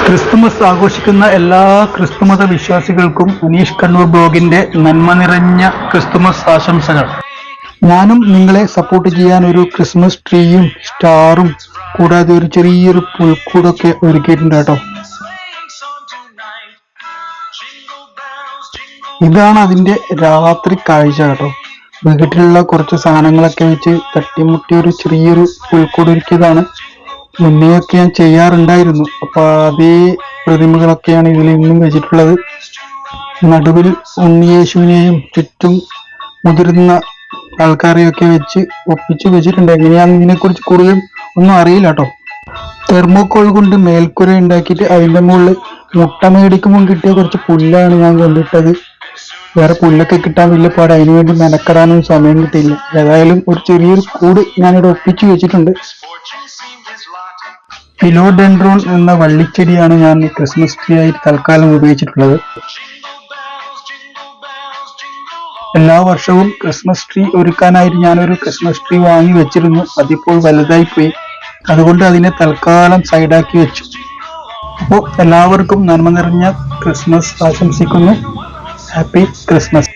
Christmas ആഘോഷിക്കുന്ന എല്ലാ ക്രിസ്തുമത വിശ്വാസികൾക്കും അനീഷ് കണ്ണൂർ ബ്ലോഗിന്റെ നന്മ നിറഞ്ഞ ക്രിസ്തുമസ് ആശംസകൾ. ഞാനും നിങ്ങളെ സപ്പോർട്ട് ചെയ്യാൻ ഒരു ക്രിസ്മസ് ട്രീയും സ്റ്റാറും കൂടാതെ ഒരു ചെറിയൊരു പുൽക്കൂടൊക്കെ ഒരുക്കിയിട്ടുണ്ട് കേട്ടോ. ഇതാണ് അതിന്റെ രാത്രി കാഴ്ച കേട്ടോ. വീട്ടിലുള്ള കുറച്ച് സാധനങ്ങളൊക്കെ വെച്ച് തട്ടിമുട്ടി ഒരു ചെറിയൊരു പുൽക്കൂട് ഒരുക്കിയതാണ്. മുന്നെയൊക്കെ ഞാൻ ചെയ്യാറുണ്ടായിരുന്നു. അപ്പൊ അതേ പ്രതിമകളൊക്കെയാണ് ഇതിൽ ഇന്നും വെച്ചിട്ടുള്ളത്. നടുവിൽ ഉണ്ണിയേശുവിനെയും ചുറ്റും മുതിർന്ന ആൾക്കാരെയൊക്കെ വെച്ച് ഒപ്പിച്ച് വെച്ചിട്ടുണ്ട്. എങ്ങനെയാണെന്ന് ഇതിനെക്കുറിച്ച് കൂടുതൽ ഒന്നും അറിയില്ല കേട്ടോ. തെർമോക്കോൾ കൊണ്ട് മേൽക്കുര ഉണ്ടാക്കിയിട്ട് അതിന്റെ മുകളിൽ മുട്ട മേടിക്കുമ്പോൾ കിട്ടിയ കുറച്ച് പുല്ലാണ് ഞാൻ കൊണ്ടിട്ടത്. വേറെ പുല്ലൊക്കെ കിട്ടാൻ വലിയ പാട്, അതിനുവേണ്ടി മെനക്കെടാനും സമയം കിട്ടിയില്ല. ഏതായാലും ഒരു ചെറിയൊരു കൂട് ഞാനിവിടെ ഒപ്പിച്ചു വെച്ചിട്ടുണ്ട്. ഫിലോഡെൻഡ്രോൺ എന്ന വള്ളിച്ചെടിയാണ് ഞാൻ ക്രിസ്മസ് ട്രീ ആയി തൽക്കാലം ഉപയോഗിച്ചിട്ടുള്ളത്. എല്ലാ വർഷവും ക്രിസ്മസ് ട്രീ ഒരുക്കാനായിട്ട് ഞാനൊരു ക്രിസ്മസ് ട്രീ വാങ്ങി വെച്ചിരുന്നു. അതിപ്പോൾ വലുതായി പോയി, അതുകൊണ്ട് അതിനെ തൽക്കാലം സൈഡാക്കി വെച്ചു. അപ്പോൾ എല്ലാവർക്കും നന്മ നിറഞ്ഞ ക്രിസ്മസ് ആശംസിക്കുന്നു. Happy Christmas.